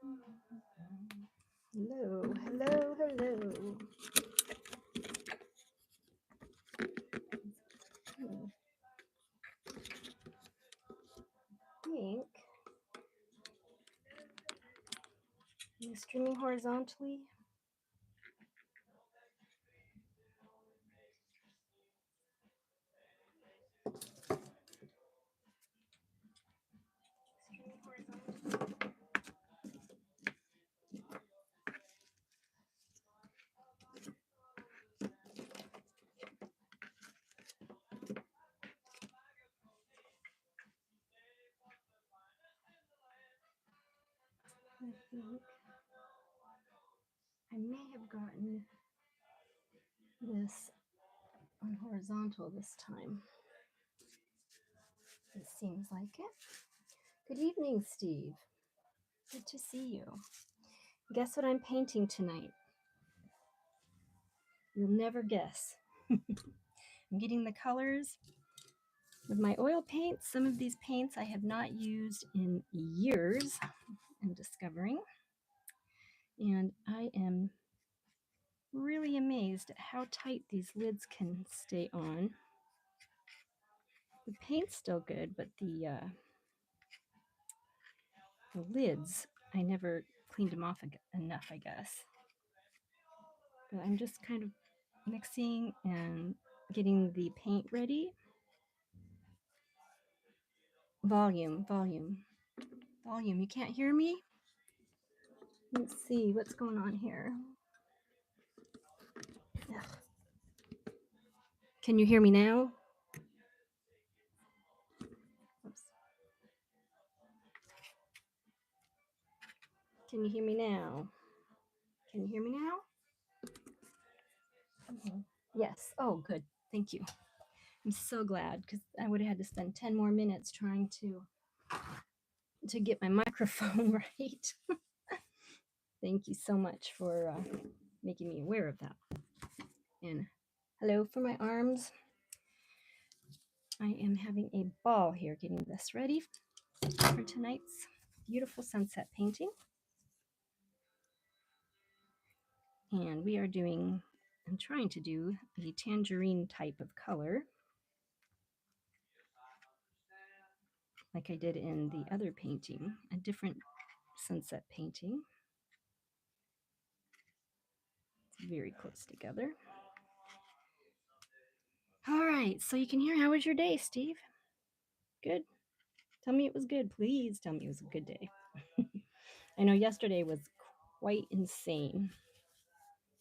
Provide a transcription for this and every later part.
Hello, hello, hello. I think I'm streaming horizontally. I think I may have gotten this on horizontal this time. It seems like it. Good evening, Steve. Good to see you. Guess what I'm painting tonight? You'll never guess. I'm getting the colors with my oil paints. Some of these paints I have not used in years, I'm discovering. And I am really amazed at how tight these lids can stay on. The paint's still good, but the lids, I never cleaned them off enough, I guess. But I'm just kind of mixing and getting the paint ready. Volume, volume, volume. You can't hear me? Let's see what's going on here. Ugh. Can you hear me now? Oops. Can you hear me now? Can you hear me now? Yes. Oh, good. Thank you. I'm so glad because I would have had to spend 10 more minutes trying to get my microphone right. Thank you so much for making me aware of that. And hello for my arms. I am having a ball here getting this ready for tonight's beautiful sunset painting. And we are doing, I'm trying to do a tangerine type of color like I did in the other painting, a different sunset painting. It's very close together. All right, so you can hear, how was your day, Steve? Good. Tell me it was good. Please tell me it was a good day. I know yesterday was quite insane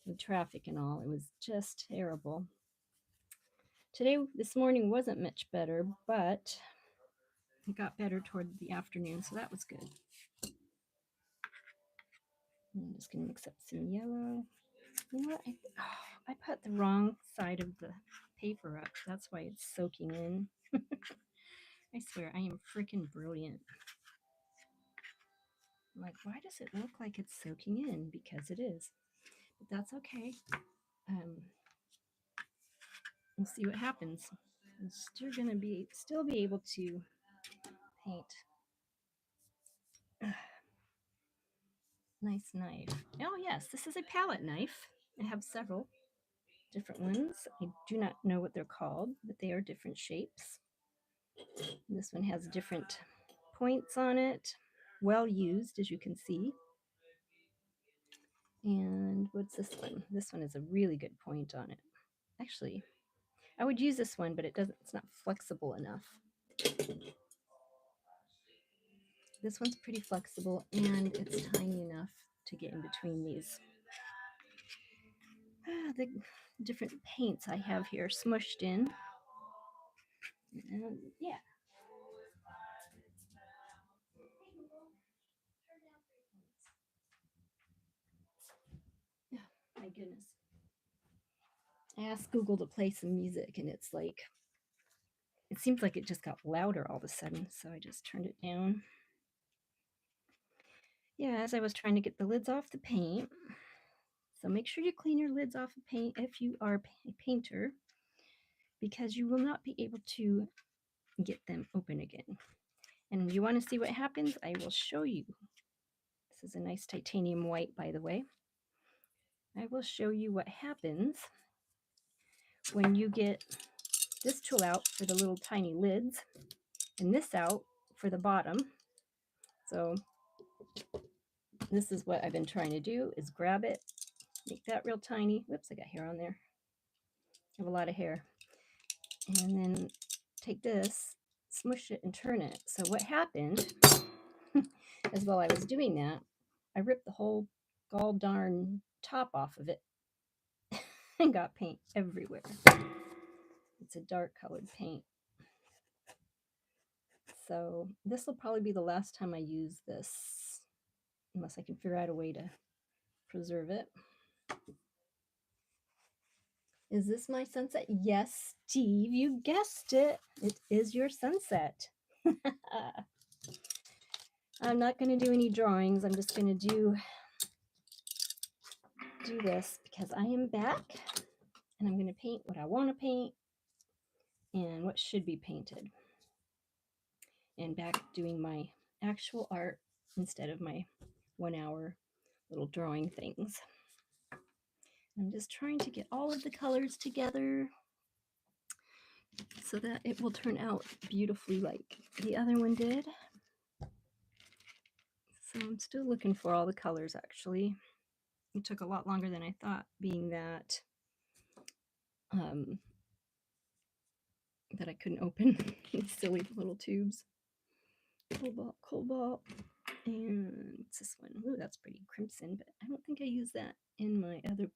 with traffic and all. It was just terrible. Today, this morning wasn't much better, but it got better toward the afternoon, so that was good. I'm just going to mix up some yellow. You know what? I put the wrong side of the paper up. That's why it's soaking in. I swear, I am freaking brilliant. I'm like, why does it look like it's soaking in? Because it is. But that's okay. We'll see what happens. I'm still gonna still be able to paint. Nice knife. Oh yes, this is a palette knife. I have several different ones. I do not know what they're called, but they are different shapes. This one has different points on it. Well used, as you can see. And what's this one? This one is a really good point on it. Actually, I would use this one, but it's not flexible enough. This one's pretty flexible and it's tiny enough to get in between these. The different paints I have here smushed in. And yeah. Oh, my goodness. I asked Google to play some music and it's like, it seems like it just got louder all of a sudden. So I just turned it down. Yeah, as I was trying to get the lids off the paint. So make sure you clean your lids off of paint if you are a painter, because you will not be able to get them open again. And you want to see what happens? I will show you This is a nice titanium white, by the way. I will show you what happens when you get this tool out for the little tiny lids and this out for the bottom. So this is what I've been trying to do, is grab it, make that real tiny. Whoops, I got hair on there. I have a lot of hair. And then take this, smush it, and turn it. So what happened is while I was doing that, I ripped the whole gall darn top off of it and got paint everywhere. It's a dark colored paint. So this will probably be the last time I use this, unless I can figure out a way to preserve it. Is this my sunset? Yes, Steve, you guessed it. It is your sunset. I'm not going to do any drawings. I'm just going to do this because I am back and I'm going to paint what I want to paint and what should be painted. And back doing my actual art instead of my 1 hour little drawing things. I'm just trying to get all of the colors together so that it will turn out beautifully like the other one did. So I'm still looking for all the colors, actually. It took a lot longer than I thought, being that that I couldn't open these silly little tubes. Cobalt, and what's this one? Ooh, that's pretty crimson, but I don't think I used that in my other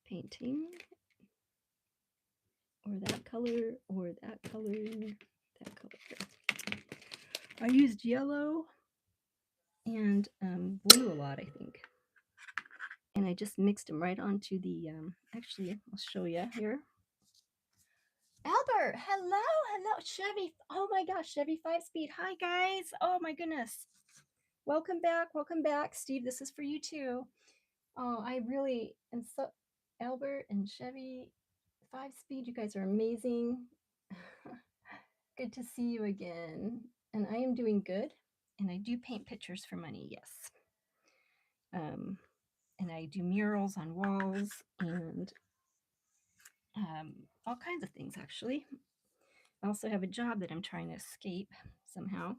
painting. Or that color, or that color, that color. I used yellow and blue a lot, I think. And I just mixed them right onto the, actually, I'll show you here. Albert, hello, Chevy. Oh my gosh, Chevy 5-speed. Hi, guys. Oh my goodness. Welcome back. Steve, this is for you too. Oh, I really am so, Albert and Chevy 5-speed, you guys are amazing. Good to see you again. And I am doing good. And I do paint pictures for money, yes. And I do murals on walls and all kinds of things, actually. I also have a job that I'm trying to escape somehow.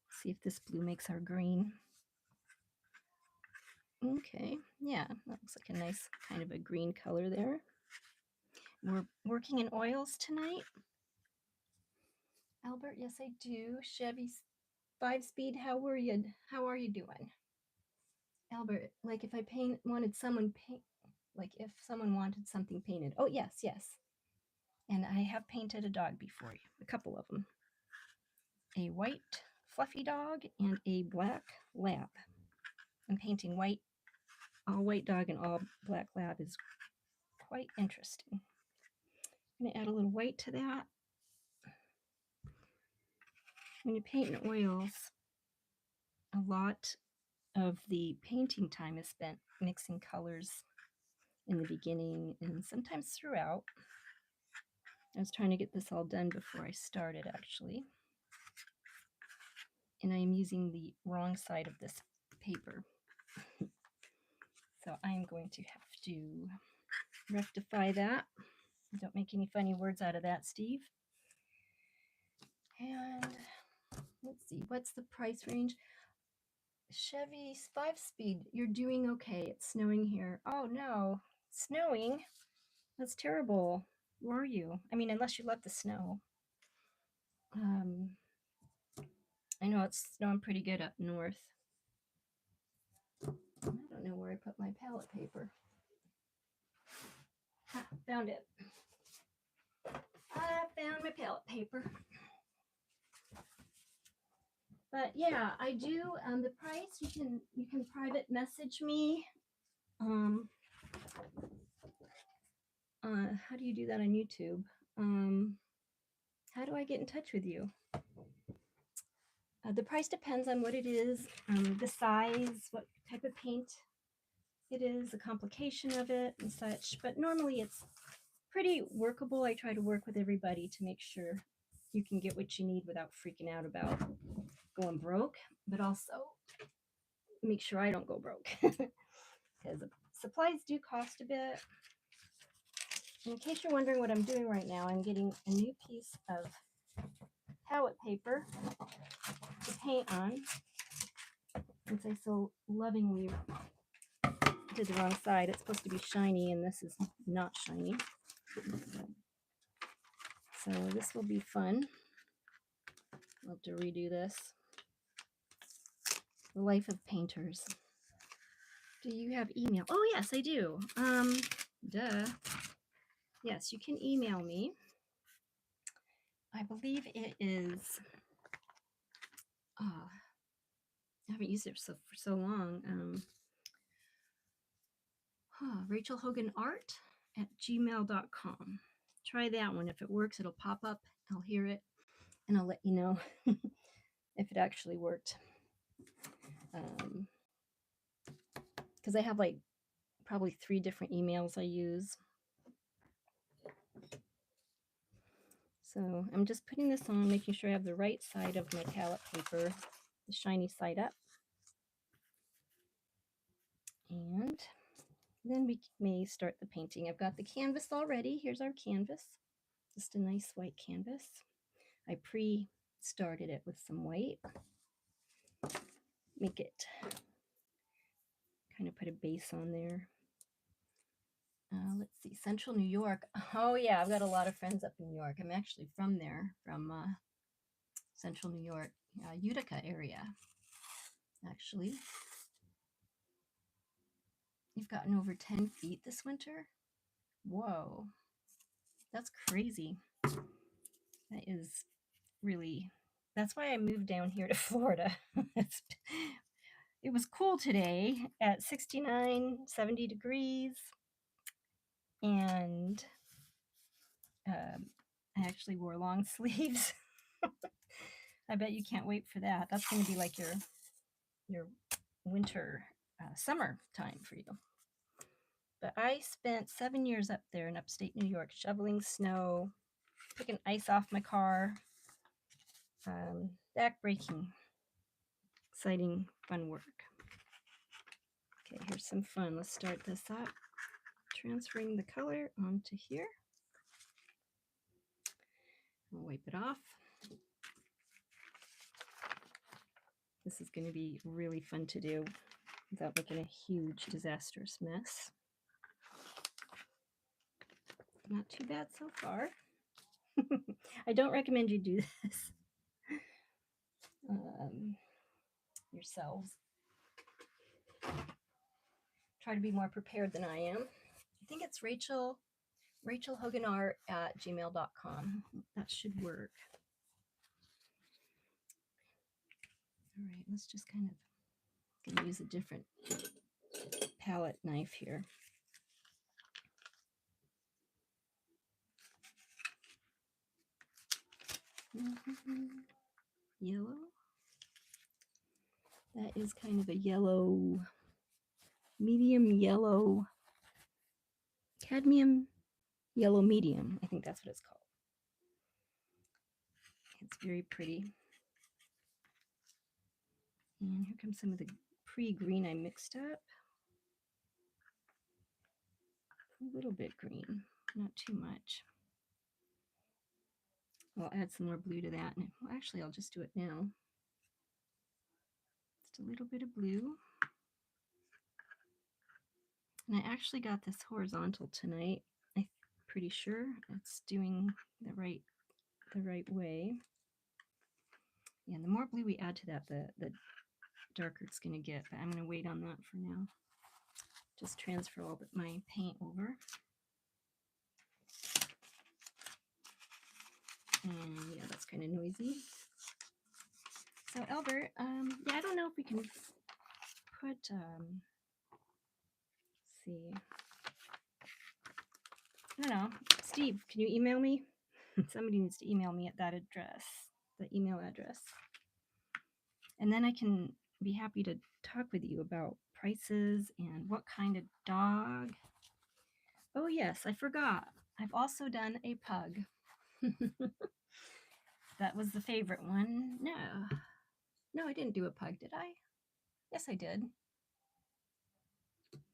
See if this blue makes our green. Okay, yeah, that looks like a nice kind of a green color there. We're working in oils tonight. Albert, yes I do. Chevy 5-speed, how are you doing? Albert, like if I wanted someone paint, like if someone wanted something painted. Oh yes. And I have painted a dog before, a couple of them. A white fluffy dog and a black lab. I'm painting all white dog and all black lab is quite interesting. I'm going to add a little white to that. When you paint in oils, a lot of the painting time is spent mixing colors in the beginning and sometimes throughout. I was trying to get this all done before I started, actually. And I am using the wrong side of this paper. So I'm going to have to rectify that. Don't make any funny words out of that, Steve. And let's see, what's the price range? Chevy 5-speed, you're doing okay. It's snowing here. Oh no, snowing? That's terrible. Where are you? I mean, unless you love the snow. I know it's snowing pretty good up north. I don't know where I put my palette paper. Ah, found it. I found my palette paper. But yeah, I do. The price, you can private message me. How do you do that on YouTube? How do I get in touch with you? The price depends on what it is, the size, what type of paint it is, the complication of it and such. But normally it's pretty workable. I try to work with everybody to make sure you can get what you need without freaking out about going broke. But also, make sure I don't go broke. Because supplies do cost a bit. In case you're wondering what I'm doing right now, I'm getting a new piece of palette paper to paint on, since I so lovingly did the wrong side. It's supposed to be shiny, and this is not shiny. So this will be fun. I'll have to redo this. The life of painters. Do you have email? Oh, yes, I do. Duh. Yes, you can email me. I believe it is, I haven't used it for so long. RachelHoganArt@gmail.com. Try that one. If it works, it'll pop up. I'll hear it, and I'll let you know if it actually worked. Because I have like probably 3 different emails I use. So I'm just putting this on, making sure I have the right side of my palette paper, the shiny side up. And then we may start the painting. I've got the canvas already. Here's our canvas. Just a nice white canvas. I pre-started it with some white. Make it kind of put a base on there. Let's see, Central New York. Oh yeah, I've got a lot of friends up in New York. I'm actually from there, from Central New York, Utica area, actually. You've gotten over 10 feet this winter? Whoa, that's crazy. That is really, that's why I moved down here to Florida. It was cool today at 69, 70 degrees. And I actually wore long sleeves. I bet you can't wait for that. That's going to be like your winter, summer time for you. But I spent 7 years up there in upstate New York, shoveling snow, picking ice off my car. Backbreaking, exciting, fun work. Okay, here's some fun. Let's start this up. Transferring the color onto here. I'll wipe it off. This is going to be really fun to do without making a huge, disastrous mess. Not too bad so far. I don't recommend you do this yourselves. Try to be more prepared than I am. I think it's RachelHoganArt@gmail.com. That should work. All right, let's just kind of gonna use a different palette knife here. Yellow. That is kind of a yellow, medium yellow, cadmium yellow medium. I think that's what it's called. It's very pretty. And here comes some of the pre-green I mixed up. A little bit green, not too much. I'll add some more blue to that. And well, actually, I'll just do it now. Just a little bit of blue. And I actually got this horizontal tonight. I'm pretty sure it's doing the right way. Yeah, and the more blue we add to that, the darker it's going to get. But I'm going to wait on that for now. Just transfer all my paint over. And yeah, that's kind of noisy. So Albert, yeah, I don't know if we can put, let's see. I don't know. Steve, can you email me? Somebody needs to email me at that address, the email address. And then I can be happy to talk with you about prices and what kind of dog. Oh yes, I forgot. I've also done a pug. That was the favorite one. No, I didn't do a pug, did I? Yes, I did.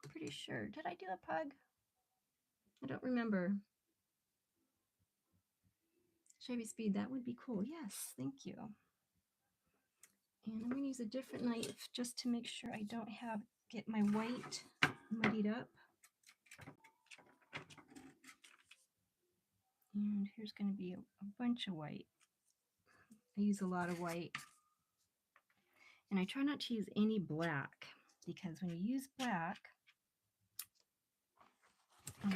Pretty sure. Did I do a pug? I don't remember. Chevy Speed, that would be cool. Yes, thank you. And I'm going to use a different knife just to make sure I don't get my white muddied up. And here's going to be a bunch of white. I use a lot of white. And I try not to use any black, because when you use black, I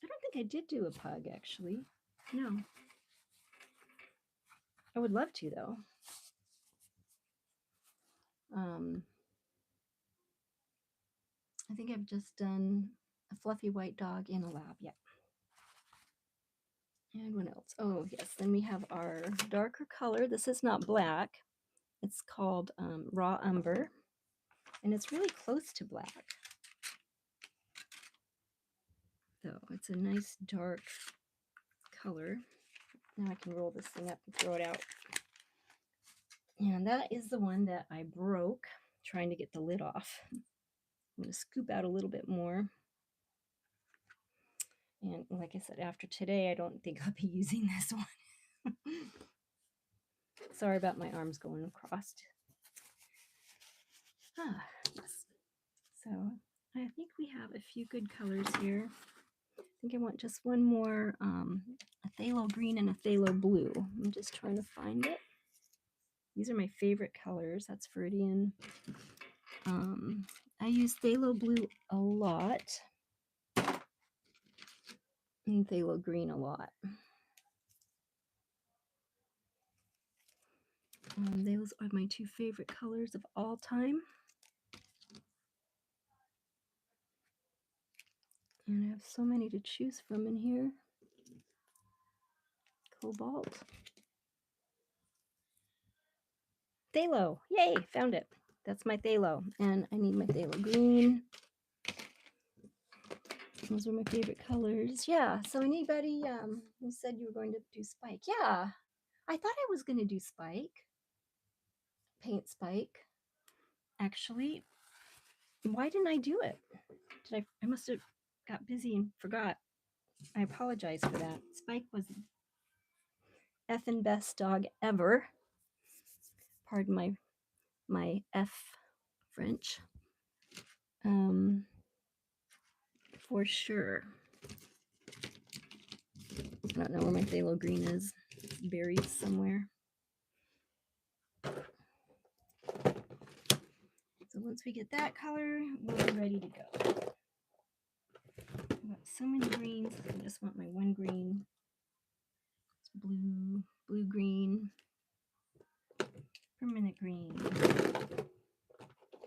don't think I did do a pug, actually. No. I would love to, though. I think I've just done a fluffy white dog in a lab. Yeah. And what else? Oh, yes. Then we have our darker color. This is not black. It's called Raw Umber. And it's really close to black. So it's a nice dark color. Now I can roll this thing up and throw it out. And that is the one that I broke trying to get the lid off. I'm going to scoop out a little bit more. And like I said, after today, I don't think I'll be using this one. Sorry about my arms going across. Yes. So I think we have a few good colors here. I think I want just one more, a phthalo green and a phthalo blue. I'm just trying to find it. These are my favorite colors. That's Viridian. I use phthalo blue a lot and phthalo green a lot. Those are my two favorite colors of all time. And I have so many to choose from in here. Cobalt. Phthalo. Yay, found it. That's my phthalo. And I need my phthalo green. Those are my favorite colors. Yeah, so anybody, you said you were going to do Spike. Yeah, I thought I was going to do Spike. Paint Spike. Actually, why didn't I do it? I must have got busy and forgot. I apologize for that. Spike was the effing best dog ever. Pardon my F French. For sure. I don't know where my phthalo green is. It's buried somewhere. So once we get that color, we'll be ready to go. I've got so many greens. I just want my one green. It's blue green, permanent green.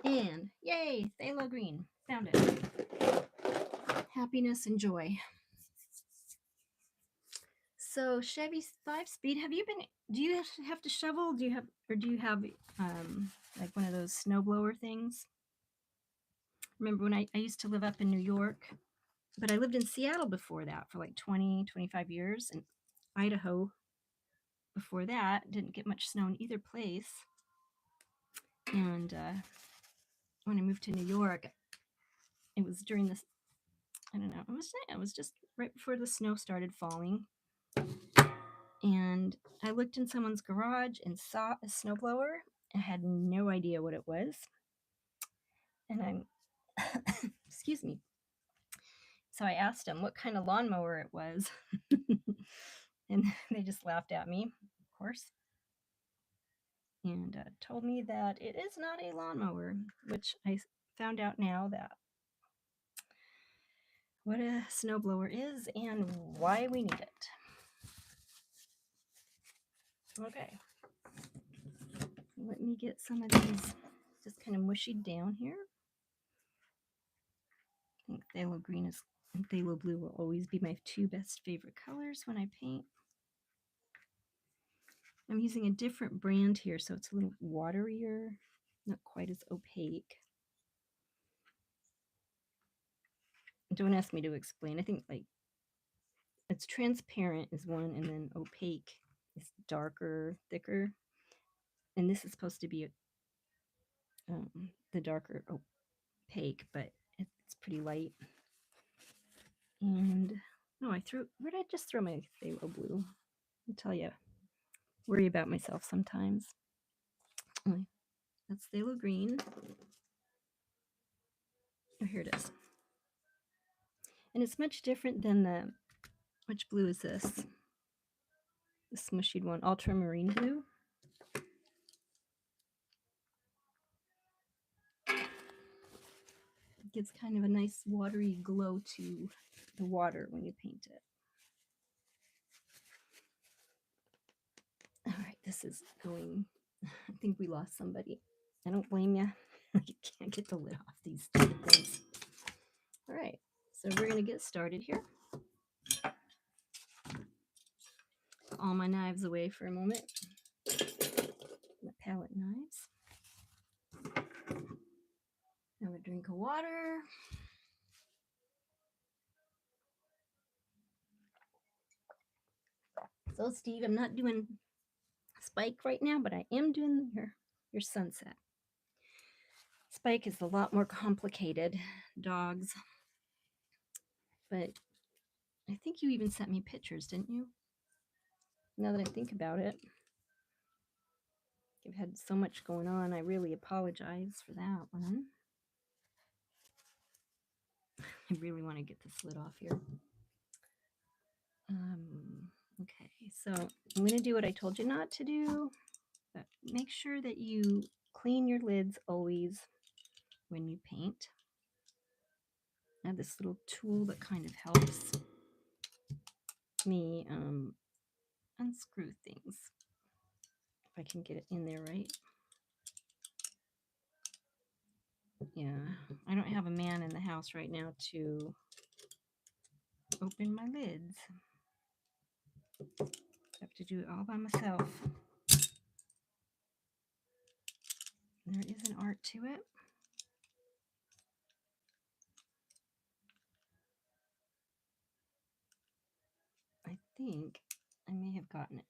And yay, phthalo green. Found it. Happiness and joy. So Chevy 5-speed, do you have to shovel? Do you have like one of those snowblower things? Remember when I used to live up in New York, but I lived in Seattle before that for like 20, 25 years, and Idaho before that. Didn't get much snow in either place. And when I moved to New York, it was during this, I don't know, it was just right before the snow started falling. And I looked in someone's garage and saw a snowblower. I had no idea what it was. And I'm, excuse me. So I asked them what kind of lawnmower it was. And they just laughed at me, of course, and told me that it is not a lawnmower, which I found out now that what a snowblower is and why we need it. Okay, let me get some of these just kind of mushy down here. I think phthalo green and phthalo blue will always be my two best favorite colors when I paint. I'm using a different brand here, so it's a little waterier, not quite as opaque. Don't ask me to explain. I think like it's transparent is one, and then opaque is darker, thicker. And this is supposed to be the darker opaque, but it's pretty light. And no, where did I just throw my phthalo blue? I'll tell you, worry about myself sometimes. That's phthalo green. Oh, here it is. And it's much different than which blue is this? The smushied one, ultramarine blue. It gives kind of a nice watery glow to the water when you paint it. All right, this is going, I think we lost somebody. I don't blame you. You can't get the lid off these stupid things. All right, so we're going to get started here. All my knives away for a moment. My palette knives. Have a drink of water. So, Steve, I'm not doing Spike right now, but I am doing your sunset. Spike is a lot more complicated, dogs. But I think you even sent me pictures, didn't you? Now that I think about it. You've had so much going on. I really apologize for that one. I really want to get this lid off here. Okay, so I'm going to do what I told you not to do. But make sure that you clean your lids always when you paint. I have this little tool that kind of helps me unscrew things. If I can get it in there right. Yeah, I don't have a man in the house right now to open my lids. I have to do it all by myself. There is an art to it. I think I may have gotten it.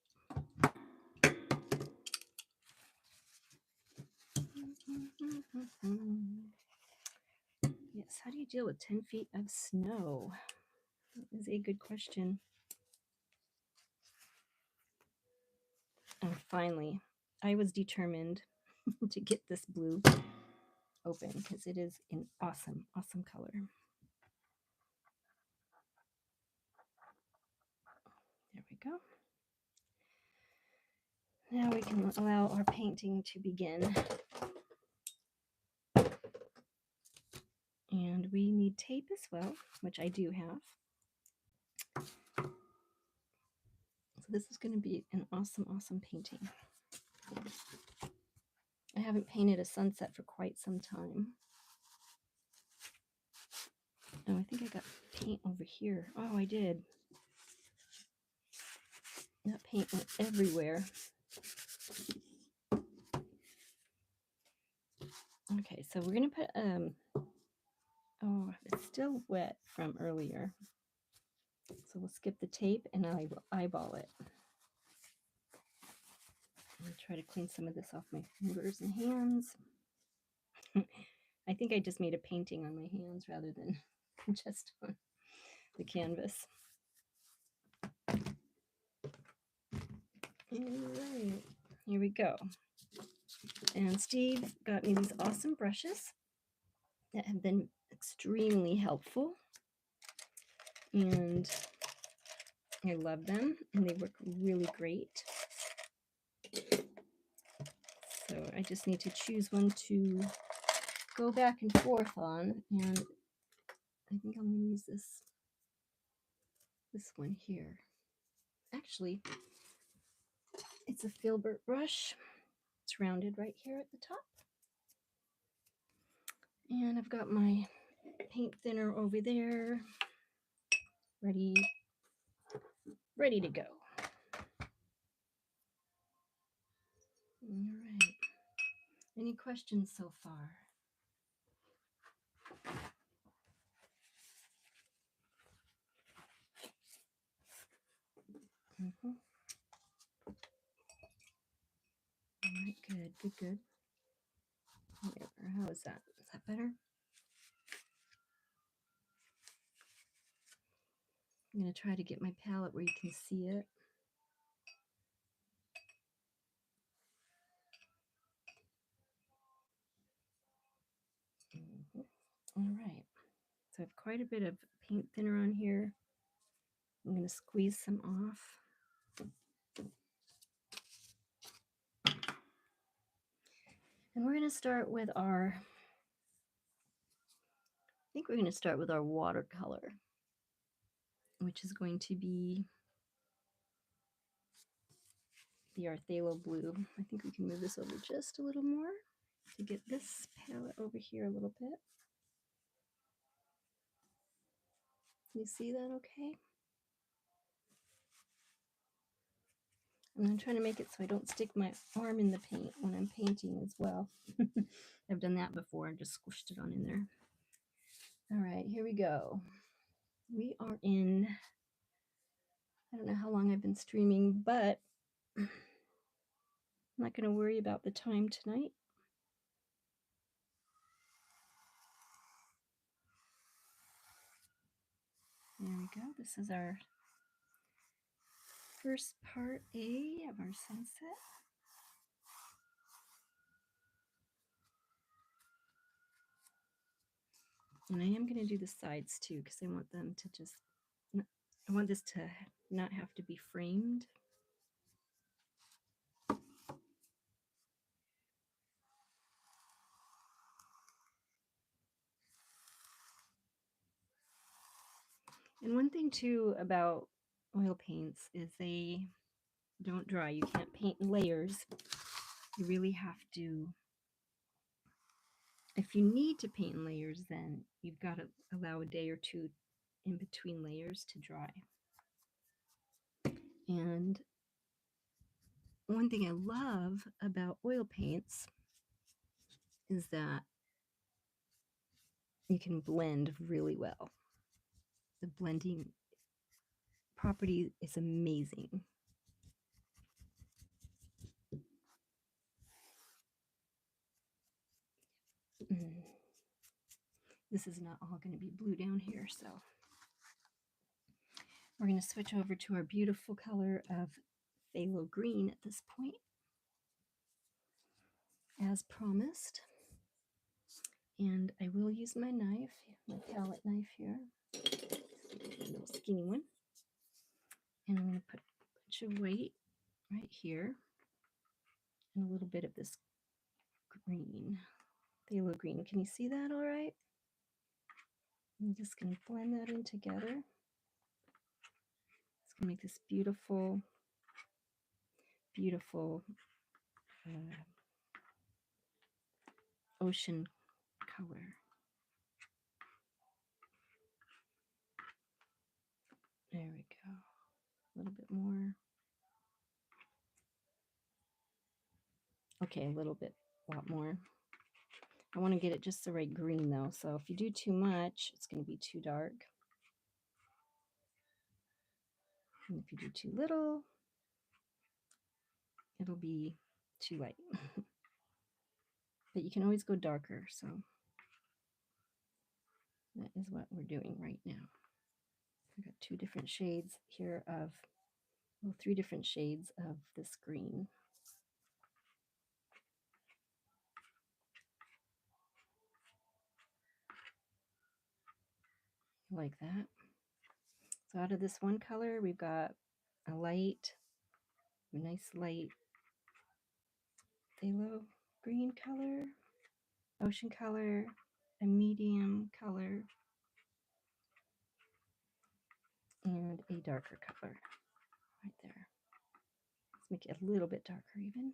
Yes, how do you deal with 10 feet of snow? That is a good question. And finally, I was determined to get this blue open because it is an awesome, awesome color. There we go. Now we can allow our painting to begin. And we need tape as well, which I do have. So this is going to be an awesome, awesome painting. I haven't painted a sunset for quite some time. Oh, I think I got paint over here. Oh, I did. That paint went everywhere. Okay, so we're going to put, oh, it's still wet from earlier. So we'll skip the tape and I will eyeball it. I'm going to try to clean some of this off my fingers and hands. I think I just made a painting on my hands rather than just on the canvas. All right, here we go. And Steve got me these awesome brushes that have been extremely helpful. And I love them and they work really great. So I just need to choose one to go back and forth on, and I think I'm going to use this one here. Actually, it's a Filbert brush. It's rounded right here at the top. And I've got my paint thinner over there, ready to go. All right. Any questions so far? Mm-hmm. All right, good. All right, How is that? Is that better? I'm going to try to get my palette where you can see it. All right. So I have quite a bit of paint thinner on here. I'm going to squeeze some off. And we're going to start with our, I think we're going to start with our watercolor, which is going to be the Arthalo Blue. I think we can move this over just a little more to get this palette over here a little bit. Can you see that okay? And I'm trying to make it so I don't stick my arm in the paint when I'm painting as well. I've done that before and just squished it on in there. All right, here we go. We are in, I don't know how long I've been streaming, but I'm not going to worry about the time tonight. There we go. This is our first part A of our sunset. And I am going to do the sides too, because I want them to just, I want this to not have to be framed. And one thing too about oil paints is they don't dry. You can't paint in layers. You really have to, if you need to paint in layers, then you've got to allow a day or two in between layers to dry. And one thing I love about oil paints is that you can blend really well. The blending property is amazing. This is not all going to be blue down here, so we're going to switch over to our beautiful color of phthalo green at this point, as promised. And I will use my knife, my palette knife here, a little skinny one. And I'm going to put a bunch of white right here and a little bit of this green, phthalo green. Can you see that all right? I'm just going to blend that in together. It's going to make this beautiful, beautiful ocean color. There we go. A little bit more. Okay, a little bit, a lot more. I want to get it just the right green though. So if you do too much, it's going to be too dark. And if you do too little, it'll be too light. But you can always go darker. So that is what we're doing right now. I've got two different shades here of, well, three different shades of this green. Like that. So out of this one color, we've got a light, a nice light phthalo green color, ocean color, a medium color, and a darker color right there. Let's make it a little bit darker even.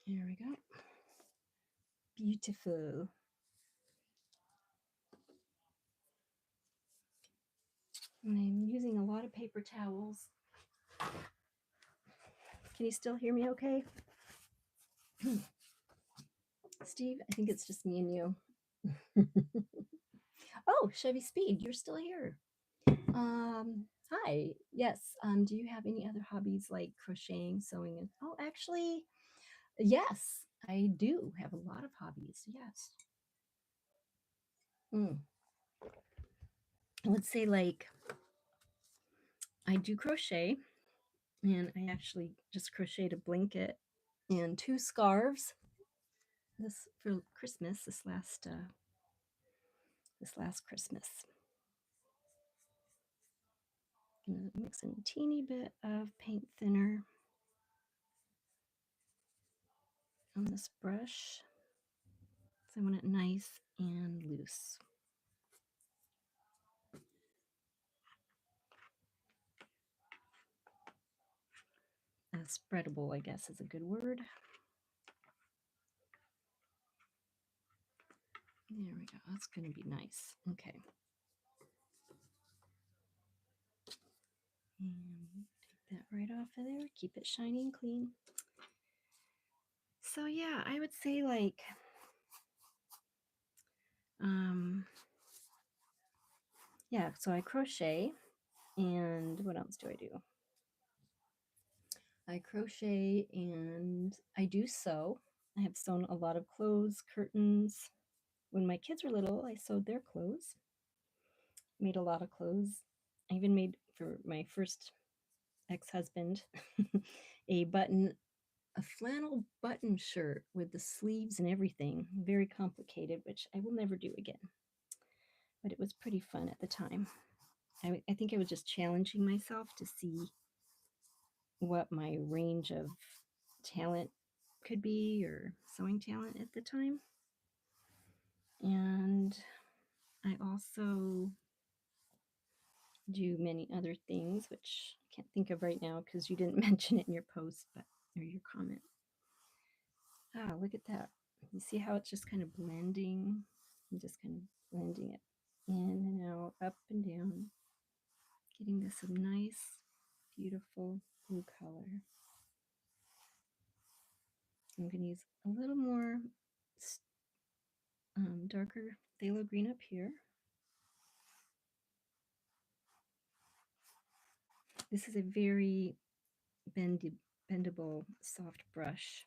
There we go. Beautiful. And I'm using a lot of paper towels. Can you still hear me okay? Steve, I think it's just me and you. Oh, Chevy Speed, you're still here. Hi. Yes. Do you have any other hobbies like crocheting, sewing? And oh, actually, Yes, I do have a lot of hobbies. Yes. Mm. I would say like I do crochet, and I actually just crocheted a blanket and two scarves this for Christmas this last Christmas. Gonna mix in a teeny bit of paint thinner on this brush. So I want it nice and loose. Spreadable, I guess, is a good word. There we go. That's going to be nice. Okay. And take that right off of there. Keep it shiny and clean. So yeah, I would say like yeah, so I crochet, and what else do I do? I crochet and I do sew. I have sewn a lot of clothes, curtains. When my kids were little, I sewed their clothes. Made a lot of clothes. I even made for my first ex-husband a flannel button shirt with the sleeves and everything. Very complicated, which I will never do again. But it was pretty fun at the time. I think I was just challenging myself to see what my range of talent could be, or sewing talent at the time. And I also do many other things, which I can't think of right now because you didn't mention it in your post, or your comment. Ah, look at that. You see how it's just kind of blending? I'm just kind of blending it in and out, up and down, getting this a nice, beautiful blue color. I'm going to use a little more darker phthalo green up here. This is a very bendable, soft brush.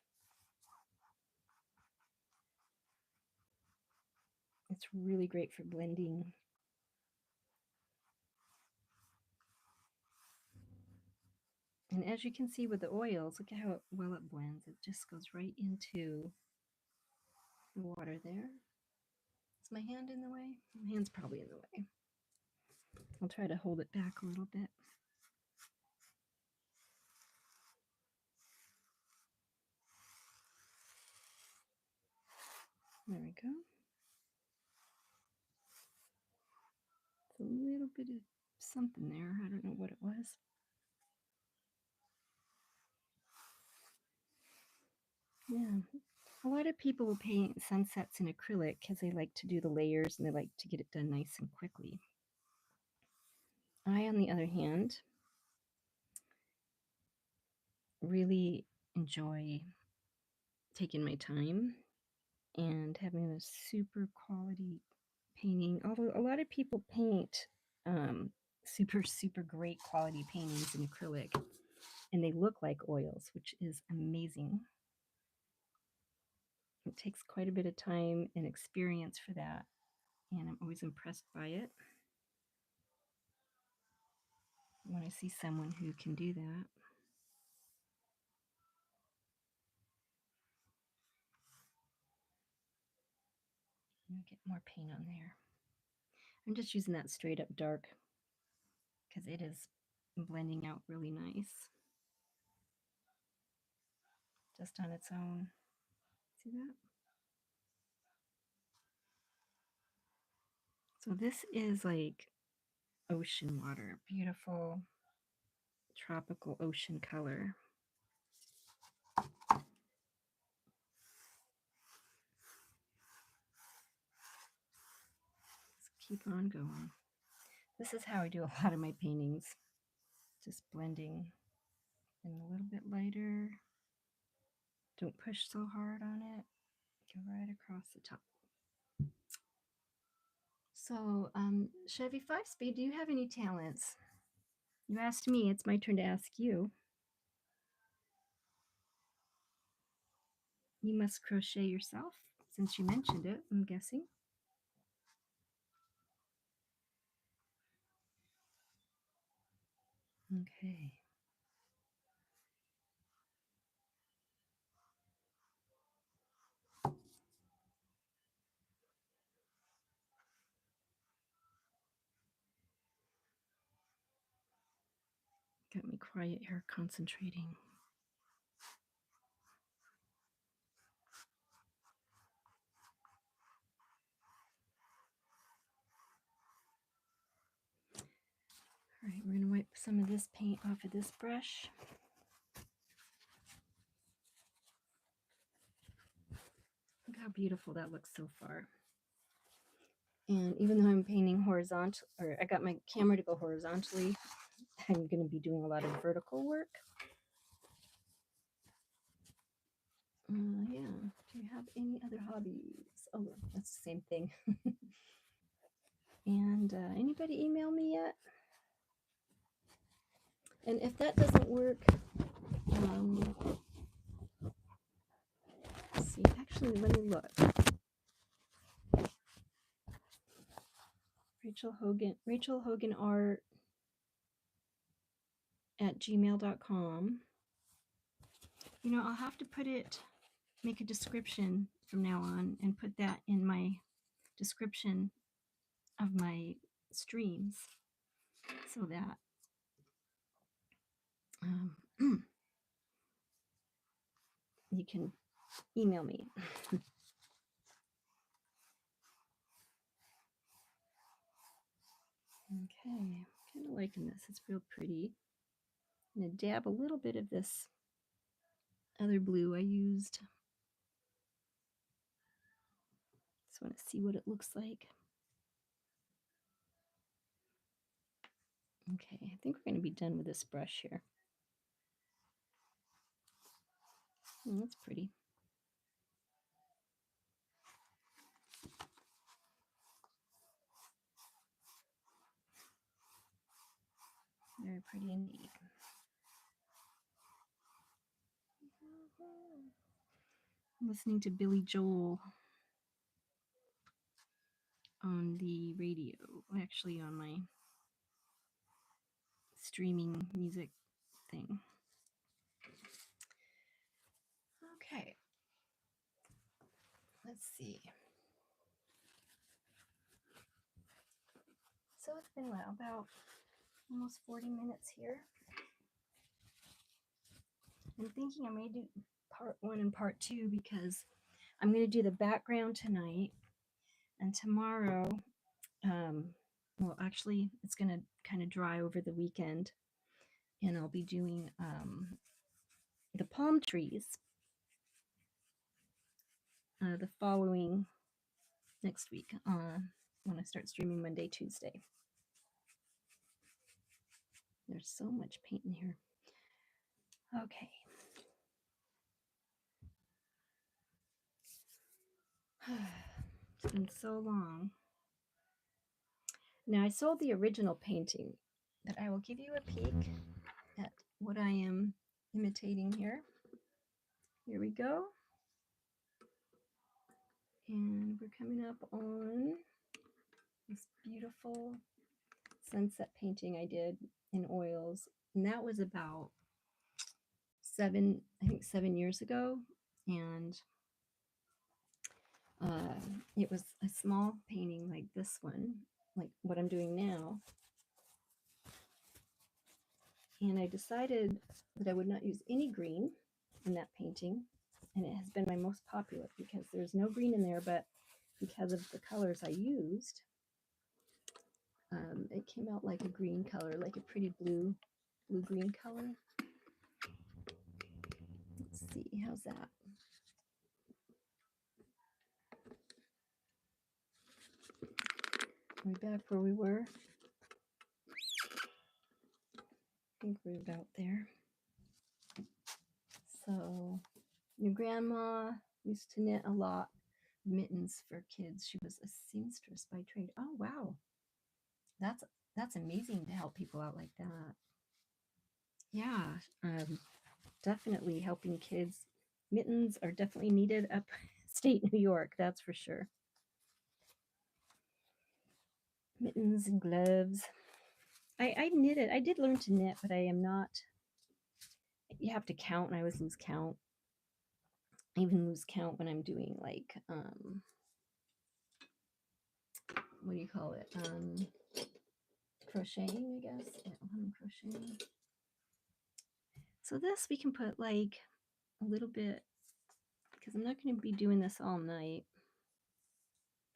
It's really great for blending. And as you can see with the oils, look at how well it blends. It just goes right into the water there. Is my hand in the way? My hand's probably in the way. I'll try to hold it back a little bit. There we go. It's a little bit of something there. I don't know what it was. Yeah. A lot of people will paint sunsets in acrylic because they like to do the layers and they like to get it done nice and quickly. I, on the other hand, really enjoy taking my time and having a super quality painting. Although a lot of people paint super great quality paintings in acrylic, and they look like oils, which is amazing. It takes quite a bit of time and experience for that, and I'm always impressed by it when I see someone who can do that. Get more paint on there. I'm just using that straight up dark because it is blending out really nice just on its own. See that? So this is like ocean water, beautiful tropical ocean color. Let's keep on going. This is how I do a lot of my paintings, just blending in a little bit lighter. Don't push so hard on it. Go right across the top. So, Chevy 5-Speed, do you have any talents? You asked me, it's my turn to ask you. You must crochet yourself since you mentioned it, I'm guessing. Okay. Got me quiet here, concentrating. All right, we're going to wipe some of this paint off of this brush. Look how beautiful that looks so far. And even though I'm painting horizontal, or I got my camera to go horizontally, I'm going to be doing a lot of vertical work. Yeah. Do you have any other hobbies? Oh, that's the same thing. And anybody email me yet? And if that doesn't work, let's see. Actually, let me look. Rachel Hogan Art at gmail.com. You know, I'll have to make a description from now on and put that in my description of my streams so that you can email me. Okay, kind of liking this. It's real pretty. I'm going to dab a little bit of this other blue I used. Just want to see what it looks like. Okay, I think we're going to be done with this brush here. Oh, that's pretty. Very pretty indeed. I'm listening to Billy Joel on the radio, actually on my streaming music thing. Okay, let's see. So it's been about almost 40 minutes here. I'm thinking I may do part 1 and part 2 because I'm going to do the background tonight, and tomorrow, well, actually, it's going to kind of dry over the weekend, and I'll be doing the palm trees the following next week when I start streaming Monday, Tuesday. There's so much paint in here. Okay. It's been so long. Now I sold the original painting, but I will give you a peek at what I am imitating here. Here we go. And we're coming up on this beautiful sunset painting I did in oils. And that was about 7 years ago. And it was a small painting like this one, like what I'm doing now. And I decided that I would not use any green in that painting. And it has been my most popular because there's no green in there, but because of the colors I used, it came out like a green color, like a pretty blue-green color. Let's see, how's that? Are we back where we were? I think we're about there. So your grandma used to knit a lot mittens for kids. She was a seamstress by trade. Oh wow, that's amazing to help people out like that. Yeah, definitely helping kids Mittens are definitely needed upstate New York, that's for sure. Mittens and gloves. I knitted. I did learn to knit, but I am not. You have to count, and I always lose count. I even lose count when I'm doing like what do you call it? Crocheting, I guess. Yeah, I'm crocheting. So this we can put like a little bit, because I'm not going to be doing this all night.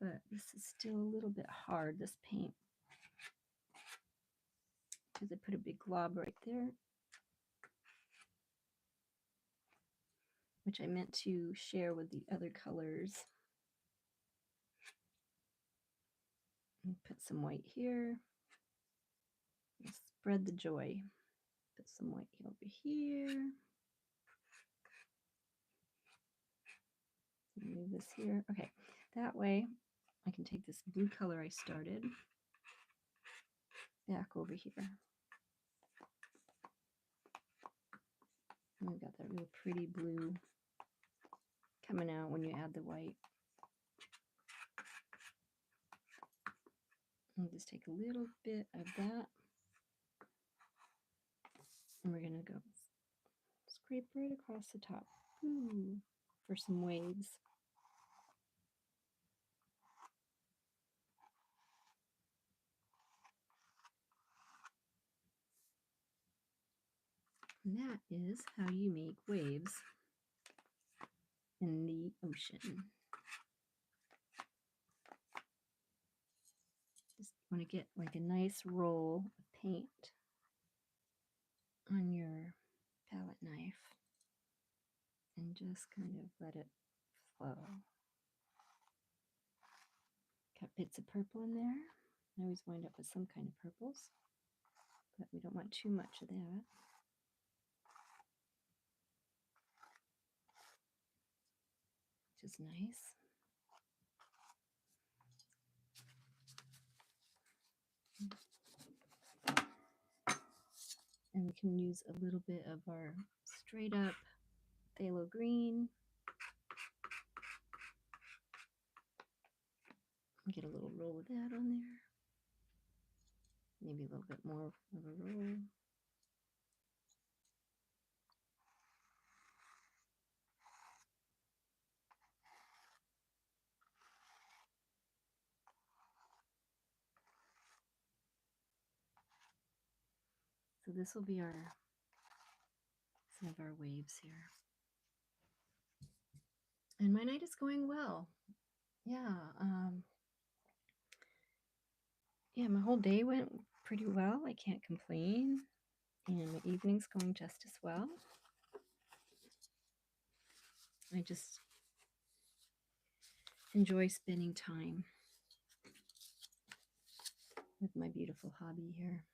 But this is still a little bit hard, this paint, because I put a big glob right there, which I meant to share with the other colors. And put some white here. Spread the joy. Put some white over here. Move this here. Okay, that way I can take this blue color I started back over here. And we've got that real pretty blue coming out when you add the white. And just take a little bit of that. And we're going to go scrape right across the top. Ooh, for some waves. And that is how you make waves in the ocean. Just want to get like a nice roll of paint on your palette knife and just kind of let it flow. Got bits of purple in there. I always wind up with some kind of purples, but we don't want too much of that. Which is nice. And we can use a little bit of our straight up phthalo green. Get a little roll of that on there. Maybe a little bit more of a roll. So this will be some of our waves here. And my night is going well. Yeah. Yeah, my whole day went pretty well. I can't complain. And my evening's going just as well. I just enjoy spending time with my beautiful hobby here.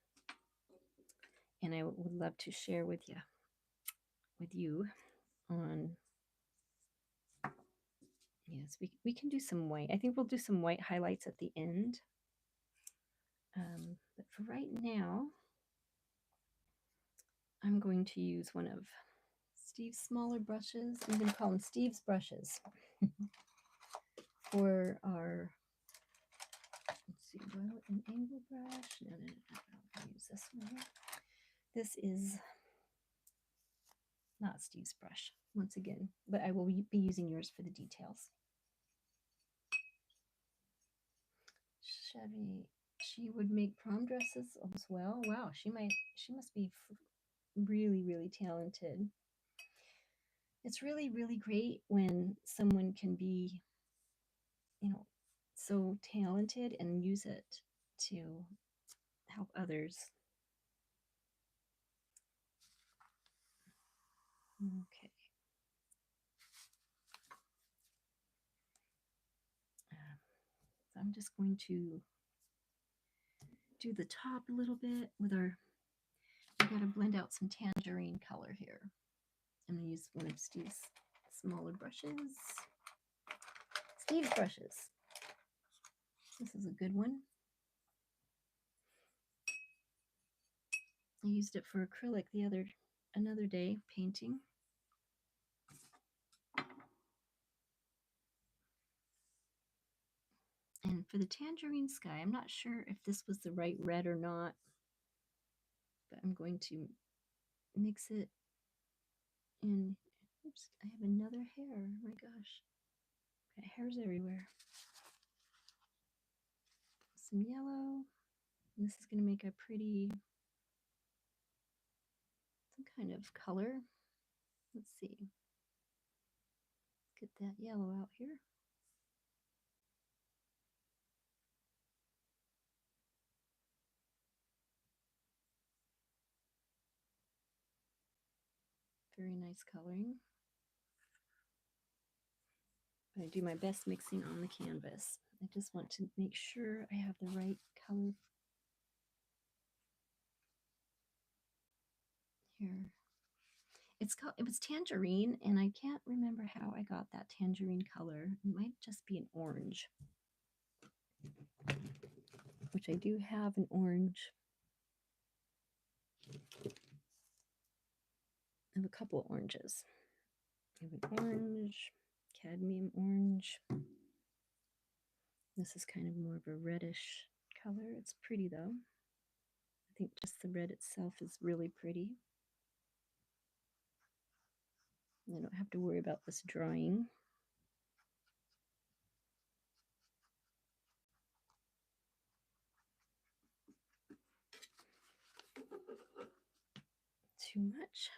And I would love to share with you on, yes, we can do some white. I think we'll do some white highlights at the end. But for right now, I'm going to use one of Steve's smaller brushes. I'm going to call them Steve's brushes for our, let's see, well, an angle brush. No, I'll use this one here. This is not Steve's brush, once again, but I will be using yours for the details. Chevy, she would make prom dresses as well. Wow, she must be really, really talented. It's really, really great when someone can be, so talented and use it to help others. Okay. So I'm just going to do the top a little bit with we got to blend out some tangerine color here. I'm going to use one of Steve's smaller brushes. Steve's brushes. This is a good one. I used it for acrylic another day painting. for the tangerine sky, I'm not sure if this was the right red or not, but I'm going to mix it in. Oops, I have another hair. Oh my gosh. Got hairs everywhere. Some yellow. And this is going to make a pretty, some kind of color. Let's see. Get that yellow out here. Very nice coloring. I do my best mixing on the canvas. I just want to make sure I have the right color here. It was tangerine, and I can't remember how I got that tangerine color. It might just be an orange, which I do have an orange. I have a couple of oranges. I have an orange, cadmium orange. This is kind of more of a reddish color. It's pretty though. I think just the red itself is really pretty. I don't have to worry about this drying. Too much.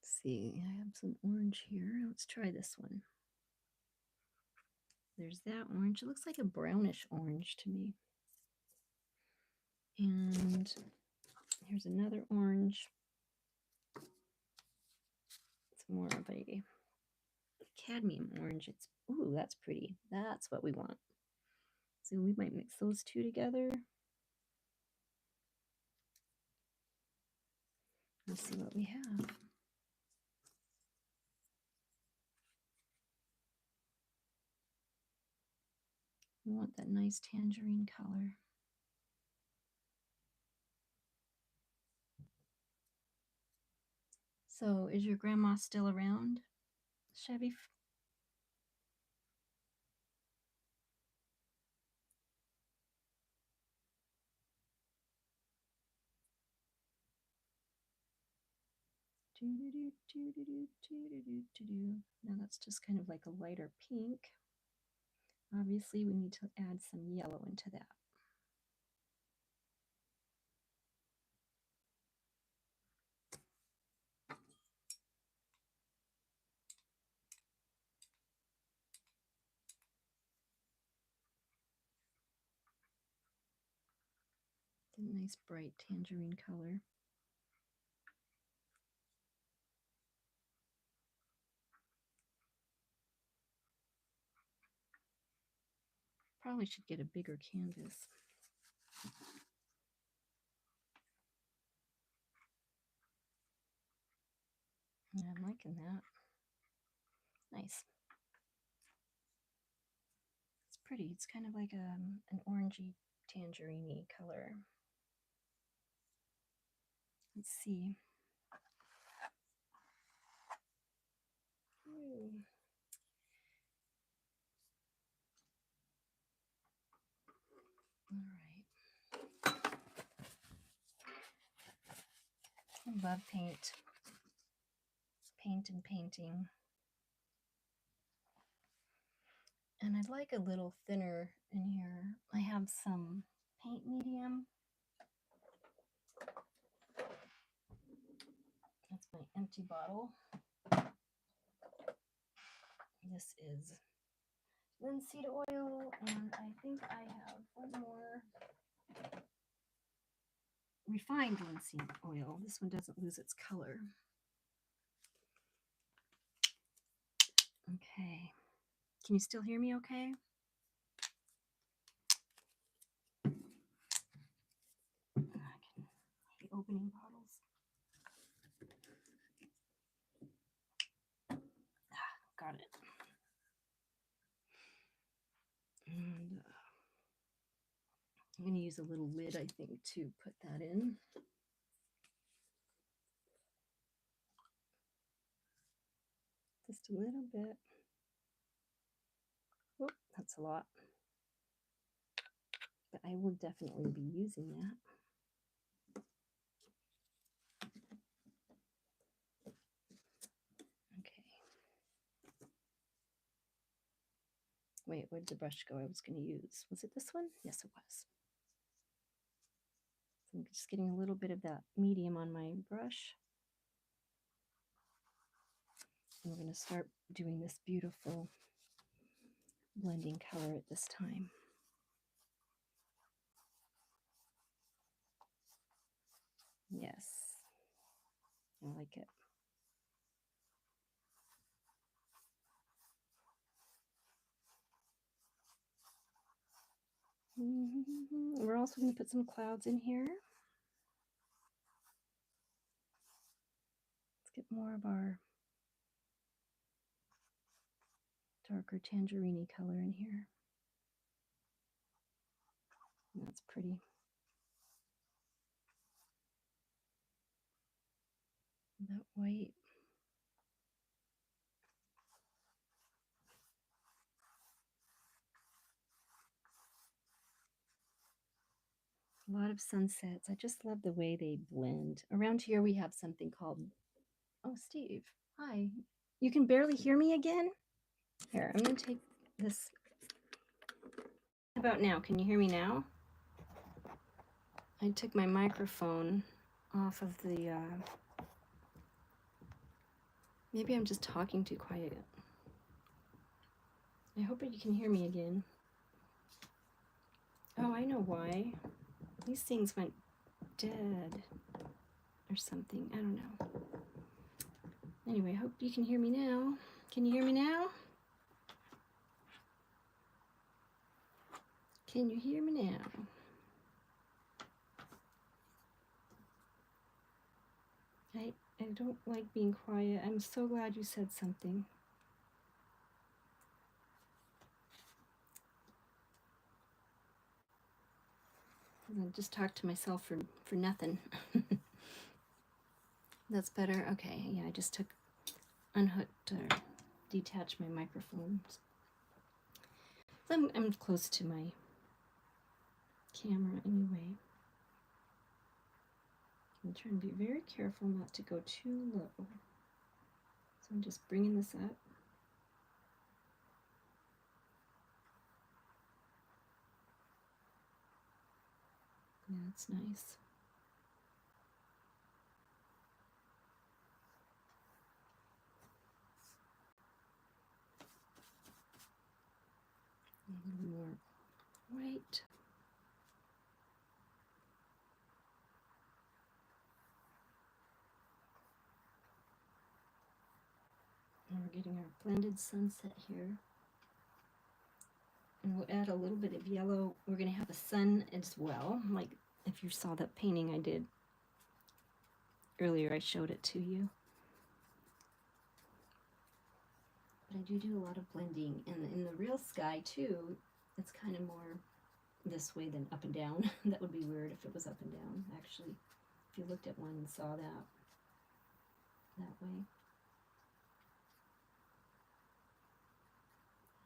Let's see, I have some orange here. Let's try this one. There's that orange. It looks like a brownish orange to me. And here's another orange. It's more of a cadmium orange. It's, ooh, that's pretty. That's what we want. So we might mix those two together. Let's see what we have. We want that nice tangerine color. So is your grandma still around, Chevy? Now that's just kind of like a lighter pink. Obviously, we need to add some yellow into that. A nice bright tangerine color. Probably should get a bigger canvas. Yeah, I'm liking that. Nice. It's pretty. It's kind of like an orangey, tangerine-y color. Let's see. Ooh. All right. I love paint. Paint and painting. And I'd like a little thinner in here. I have some paint medium. That's my empty bottle. This is linseed oil, and I think I have one more refined linseed oil. This one doesn't lose its color. Okay. Can you still hear me okay? The opening bottles. Got it. And I'm going to use a little lid, I think, to put that in. Just a little bit. Oh, that's a lot. But I will definitely be using that. Okay. Wait, where did the brush go I was going to use? Was it this one? Yes, it was. So I'm just getting a little bit of that medium on my brush. And we're going to start doing this beautiful blending color at this time. Yes, I like it. We're also going to put some clouds in here. Let's get more of our darker tangerine color in here. That's pretty. That white. A lot of sunsets. I just love the way they blend. Around here we have something called, oh, Steve, hi. You can barely hear me again? Here, I'm going to take this. How about now? Can you hear me now? I took my microphone off of the, maybe I'm just talking too quiet. I hope that you can hear me again. Oh, I know why. These things went dead or something. I don't know. Anyway, I hope you can hear me now. Can you hear me now? Can you hear me now? I don't like being quiet. I'm so glad you said something. I just talked to myself for nothing. That's better. Okay, yeah, I just unhooked or detached my microphones. I'm close to my camera anyway. I'm trying to be very careful not to go too low. So I'm just bringing this up. Yeah, that's nice. A little more white. And we're getting our blended sunset here. And we'll add a little bit of yellow. We're going to have a sun as well. Like if you saw that painting I did earlier, I showed it to you. But I do a lot of blending. And in the real sky too, it's kind of more this way than up and down. That would be weird if it was up and down, actually. If you looked at one and saw that way.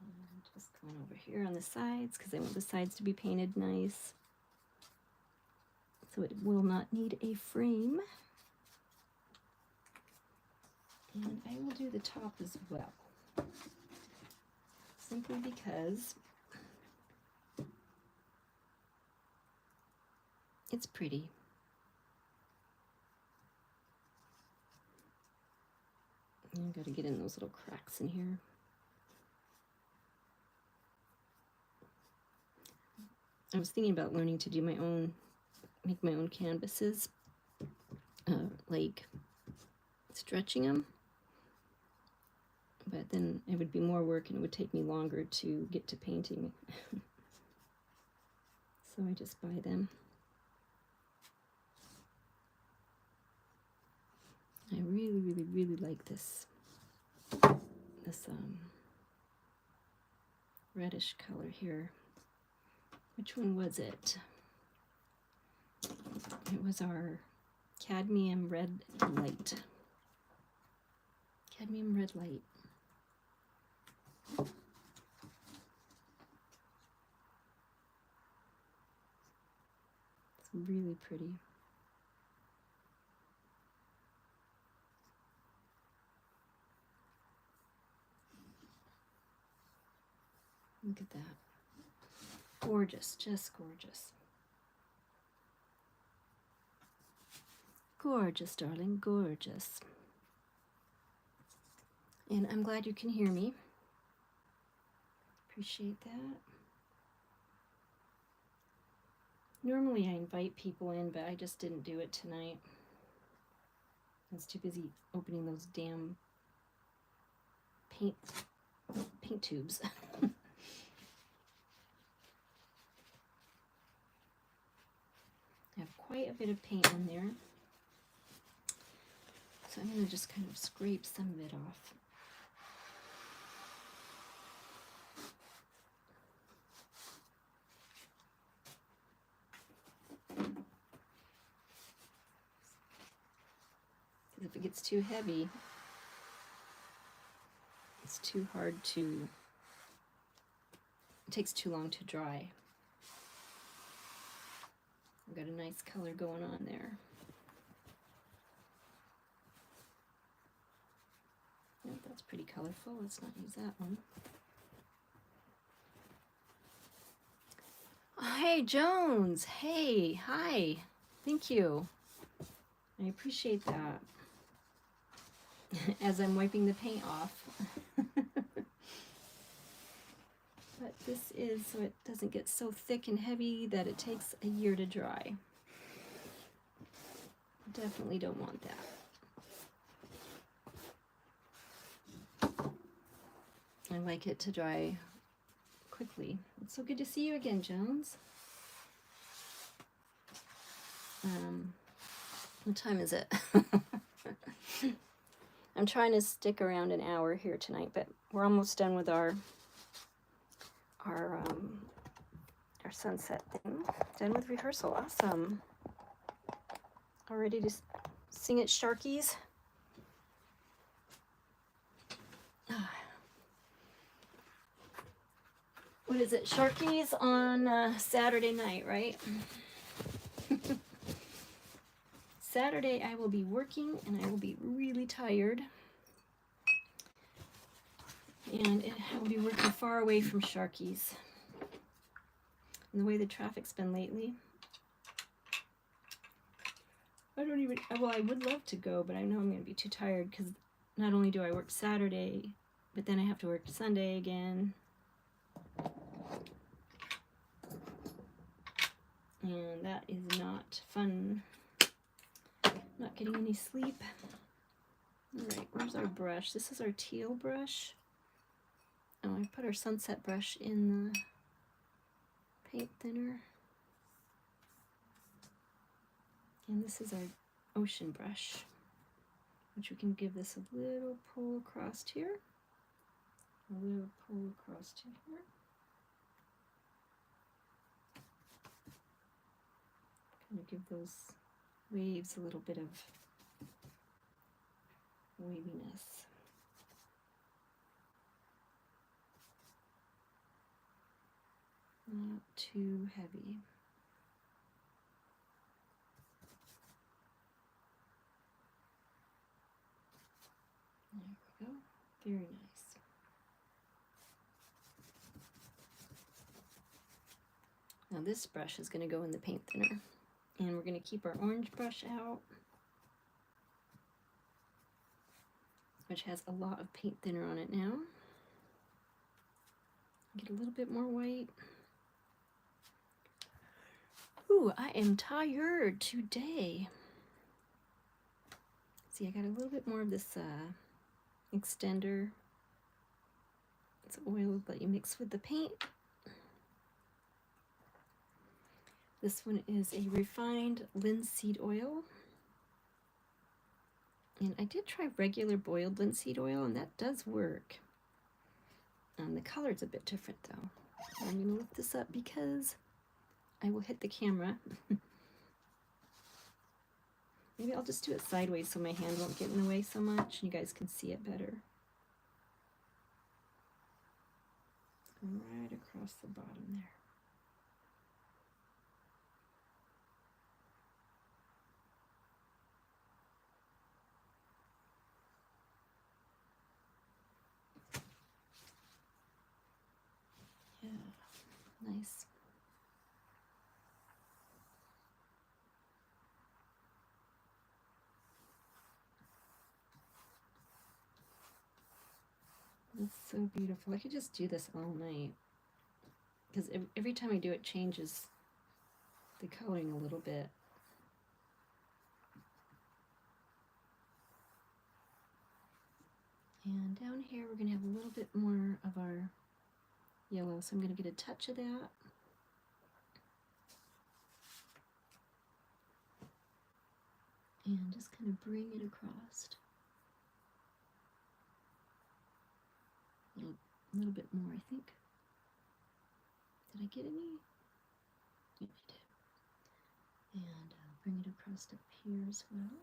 And just going over here on the sides because I want the sides to be painted nice. So it will not need a frame. And I will do the top as well. Simply because it's pretty. I've got to get in those little cracks in here. I was thinking about learning to do my own, make my own canvases, like stretching them. But then it would be more work and it would take me longer to get to painting. So I just buy them. I really like this reddish color here. Which one was it? It was our cadmium red light. Cadmium red light. It's really pretty. Look at that. Gorgeous, just gorgeous. Gorgeous, darling, gorgeous. And I'm glad you can hear me. Appreciate that. Normally I invite people in, but I just didn't do it tonight. I was too busy opening those damn paint tubes. I have quite a bit of paint in there. So I'm going to just kind of scrape some of it off. If it gets too heavy, it's too hard to, it takes too long to dry. I've got a nice color going on there. Yep, that's pretty colorful. Let's not use that one. Hey, Jones. Hey, hi. Thank you. I appreciate that. As I'm wiping the paint off. But this is so it doesn't get so thick and heavy that it takes a year to dry. Definitely don't want that. I like it to dry quickly. It's so good to see you again, Jones. What time is it? I'm trying to stick around an hour here tonight, but we're almost done with our sunset thing. Done with rehearsal. Awesome. All ready to sing at Sharky's? What is it? Sharky's on Saturday night, right? Saturday I will be working and I will be really tired. And I will be working far away from Sharky's. And the way the traffic's been lately. I would love to go, but I know I'm going to be too tired because not only do I work Saturday, but then I have to work Sunday again. And that is not fun. Not getting any sleep. Alright, where's our brush? This is our teal brush. Oh, I put our sunset brush in the paint thinner. And this is our ocean brush, which we can give this a little pull across here. A little pull across to here. Kind of give those waves a little bit of waviness. Not too heavy. There we go. Very nice. Now this brush is going to go in the paint thinner. And we're going to keep our orange brush out, which has a lot of paint thinner on it now. Get a little bit more white. Ooh, I am tired today. See, I got a little bit more of this extender. It's oil that you mix with the paint. This one is a refined linseed oil. And I did try regular boiled linseed oil, and that does work. The color's a bit different, though. I'm going to lift this up because I will hit the camera. Maybe I'll just do it sideways so my hand won't get in the way so much, and you guys can see it better. right across the bottom there. Yeah, nice. That's so beautiful. I could just do this all night because every time I do it changes the coloring a little bit. And down here we're going to have a little bit more of our yellow, so I'm going to get a touch of that. And just kind of bring it across. A little bit more, I think. Did I get any? Yeah, I did. And I'll bring it across up here as well.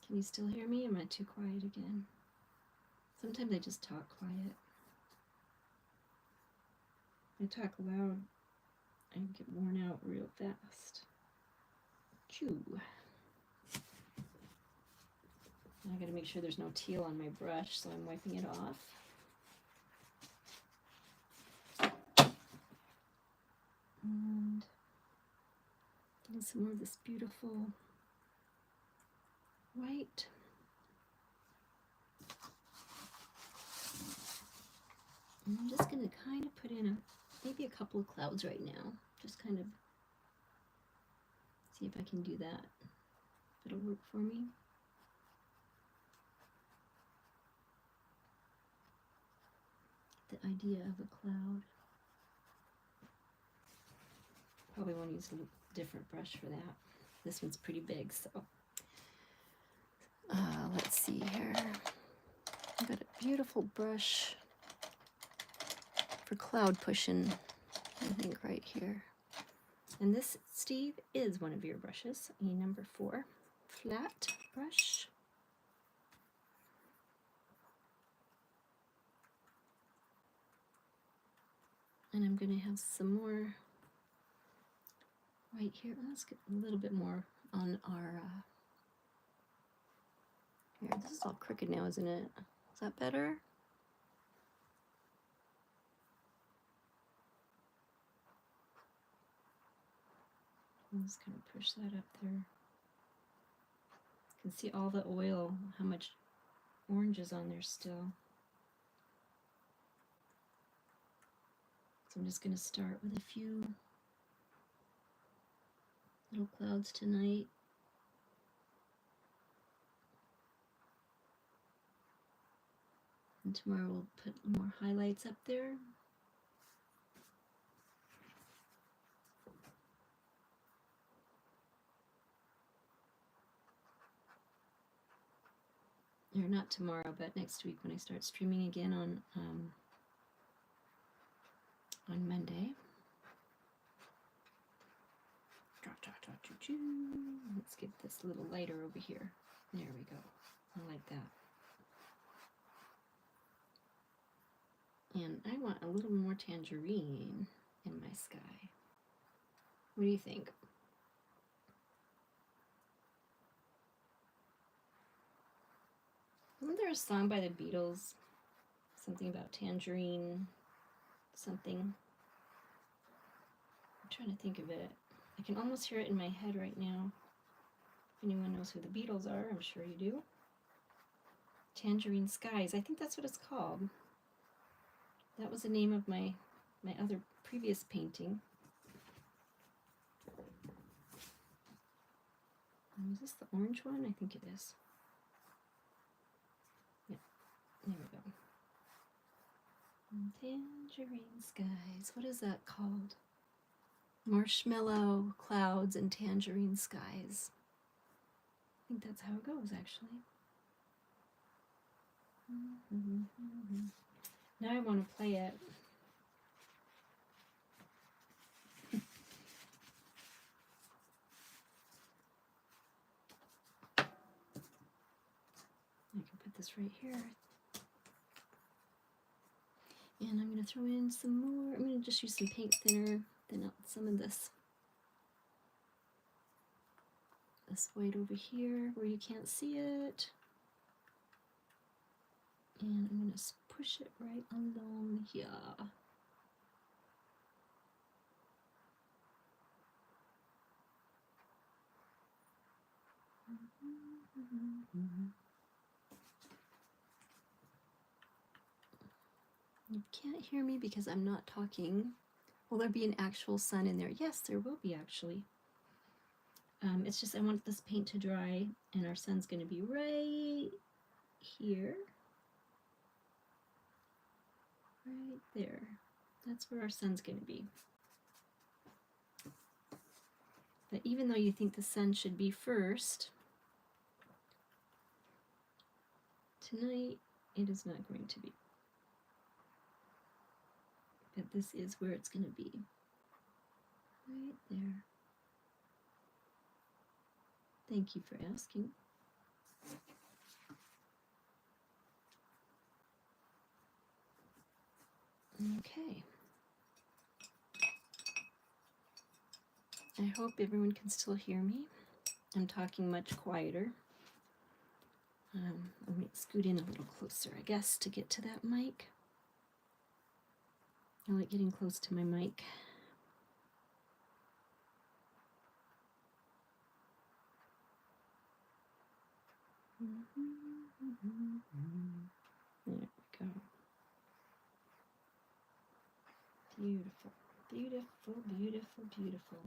Can you still hear me? Am I too quiet again? Sometimes I just talk quiet. I talk loud, I get worn out real fast. Chew. I gotta make sure there's no teal on my brush, so I'm wiping it off. And getting some more of this beautiful white. And I'm just gonna kind of put in maybe a couple of clouds right now. Just kind of see if I can do that. If it'll work for me. The idea of a cloud. Probably want to use a different brush for that. This one's pretty big, so let's see here. I've got a beautiful brush for cloud pushing, I think right here. And this, Steve, is one of your brushes, a number 4 flat brush. And I'm going to have some more right here. Let's get a little bit more on our, here, this is all crooked now, isn't it? Is that better? I'm just going to push that up there. You can see all the oil, how much orange is on there still. So I'm just going to start with a few little clouds tonight. And tomorrow we'll put more highlights up there. Or not tomorrow, but next week when I start streaming again on Monday. Let's get this a little lighter over here. There we go. I like that. And I want a little more tangerine in my sky. What do you think? Wasn't there a song by the Beatles? Something about tangerine, something. I'm trying to think of it. I can almost hear it in my head right now. If anyone knows who the Beatles are, I'm sure you do. Tangerine Skies, I think that's what it's called. That was the name of my other previous painting. Is this the orange one? I think it is. Yeah, there we go. Tangerine Skies. What is that called? Marshmallow clouds and tangerine skies. I think that's how it goes, actually. Now I want to play it. this right here. And I'm going to throw in some more. I'm going to just use some paint thinner, thin out some of this white over here where you can't see it. And I'm going to push it right along here. You can't hear me because I'm not talking. Will there be an actual sun in there? Yes, there will be actually. It's just I want this paint to dry, and our sun's going to be right here. Right there. That's where our sun's going to be. But even though you think the sun should be first, tonight it is not going to be. But this is where it's going to be. Right there. Thank you for asking. Okay. I hope everyone can still hear me. I'm talking much quieter. Let me scoot in a little closer, I guess, to get to that mic. I like getting close to my mic. There we go. Beautiful, beautiful, beautiful, beautiful.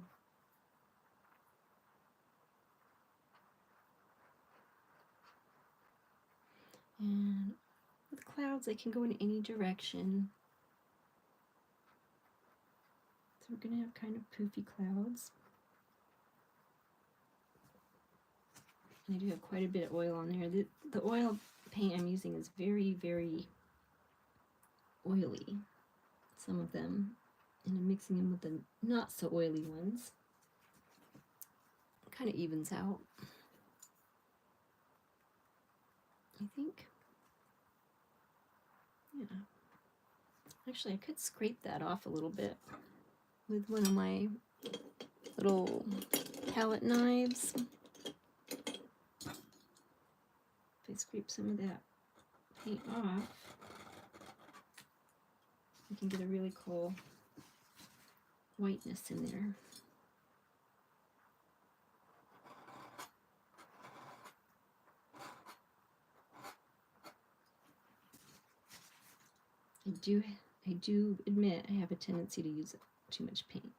And with clouds, they can go in any direction. So we're going to have kind of poofy clouds. And I do have quite a bit of oil on there. The oil paint I'm using is very, very oily, some of them. And I'm mixing them with the not so oily ones. It kind of evens out, I think. Yeah. Actually, I could scrape that off a little bit with one of my little palette knives. If I scrape some of that paint off, you can get a really cool whiteness in there. I do admit I have a tendency to use too much paint.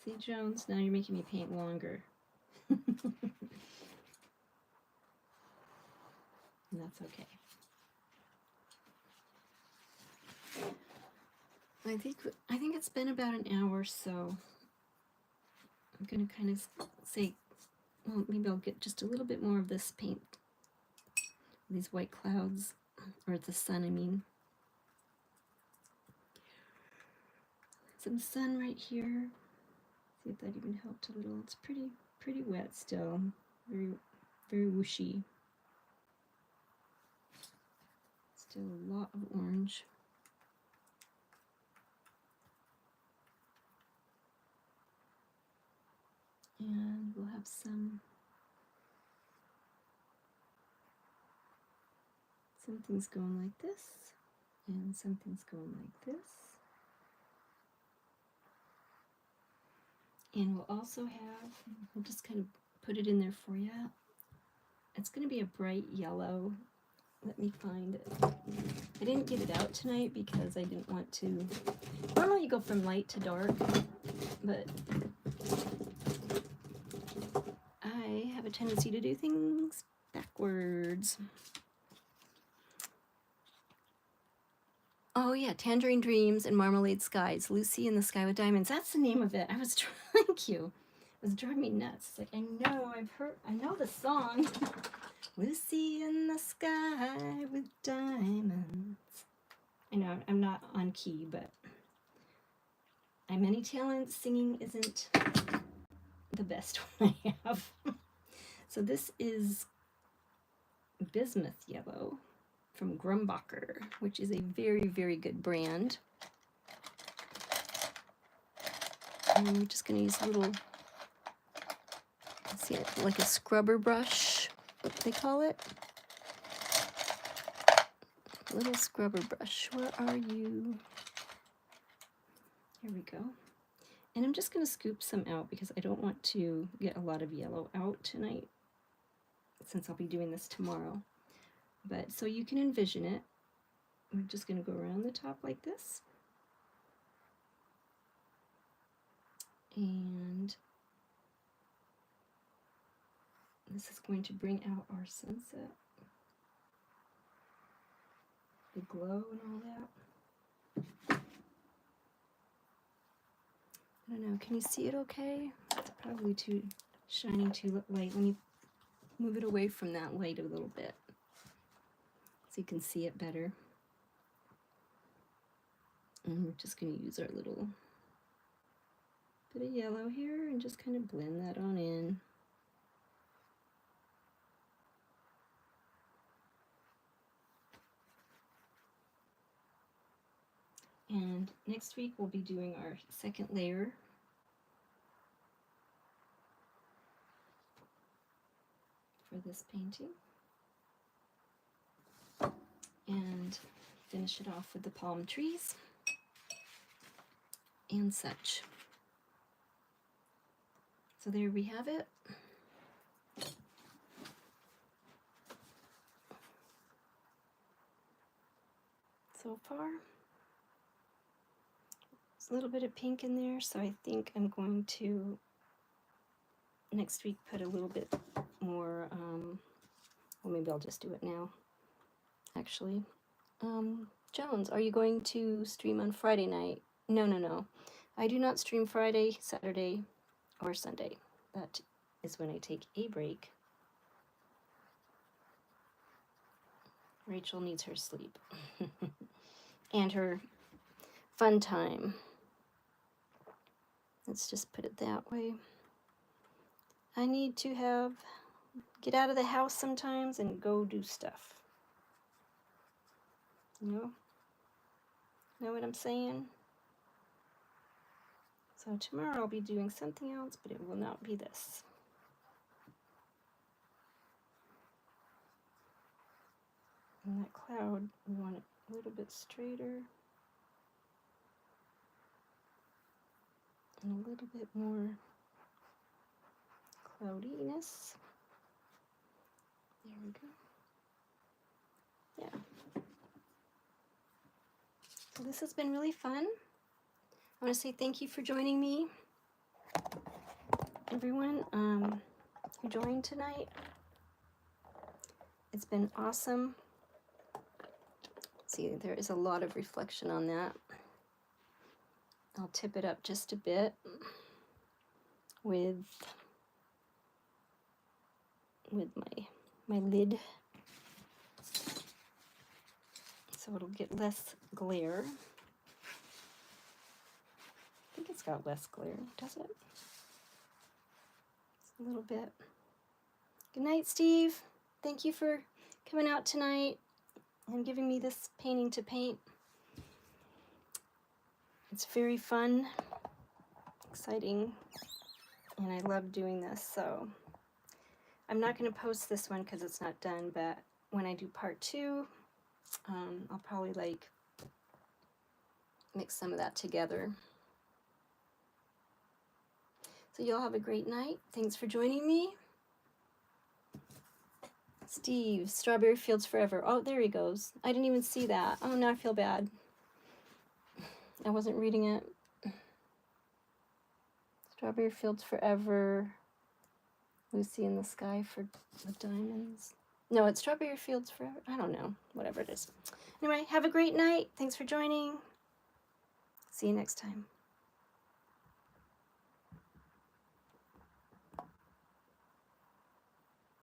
See, Jones, now you're making me paint longer. And that's okay. I think it's been about an hour, so I'm gonna kind of say, well, maybe I'll get just a little bit more of this paint, these white clouds, or the sun, I mean. Some sun right here. See if that even helped a little. It's pretty wet still. Very, very whooshy. Still a lot of orange. And we'll have some things going like this, and some things going like this. And we'll also have, we'll just kind of put it in there for you. It's going to be a bright yellow. Let me find it. I didn't get it out tonight because I didn't want to. Normally you go from light to dark, but I have a tendency to do things backwards. Oh yeah, Tangerine Dreams and Marmalade Skies. Lucy in the Sky with Diamonds. That's the name of it. I was thank you. It was driving me nuts. It's like I know the song. Lucy in the Sky with Diamonds. I know I'm not on key, but my many talents, singing isn't the best one I have. So this is bismuth yellow from Grumbacher, which is a very, very good brand. And we're just going to use a little, see it, like a scrubber brush, what they call it. Little scrubber brush, where are you? Here we go. And I'm just going to scoop some out because I don't want to get a lot of yellow out tonight, since I'll be doing this tomorrow. But so you can envision it. I'm just going to go around the top like this. And this is going to bring out our sunset. The glow and all that. I don't know, can you see it okay? It's probably too shining too light. Let me move it away from that light a little bit so you can see it better. And we're just going to use our little bit of yellow here and just kind of blend that on in. And next week we'll be doing our second layer. For this painting. And finish it off with the palm trees and such. So there we have it. So far. There's a little bit of pink in there, so I think I'm going to next week put a little bit more, well, maybe I'll just do it now, actually. Jones, are you going to stream on Friday night? No. I do not stream Friday, Saturday, or Sunday. That is when I take a break. Rachel needs her sleep and her fun time. Let's just put it that way. I need to get out of the house sometimes and go do stuff. You know what I'm saying? So tomorrow I'll be doing something else, but it will not be this. And that cloud, we want it a little bit straighter. And a little bit more cloudiness. There we go. Yeah. So this has been really fun. I want to say thank you for joining me, everyone who joined tonight. It's been awesome. See, there is a lot of reflection on that. I'll tip it up just a bit with my lid, so it'll get less glare. I think it's got less glare, does it? Just a little bit. Good night, Steve. Thank you for coming out tonight and giving me this painting to paint. It's very fun, exciting, and I love doing this. So I'm not going to post this one because it's not done, but when I do part 2, I'll probably like mix some of that together. So y'all have a great night. Thanks for joining me. Steve, Strawberry Fields Forever. Oh, there he goes. I didn't even see that. Oh, now I feel bad. I wasn't reading it. Strawberry Fields Forever. Lucy in the Sky for the Diamonds. No, it's Strawberry Fields Forever. I don't know. Whatever it is. Anyway, have a great night. Thanks for joining. See you next time.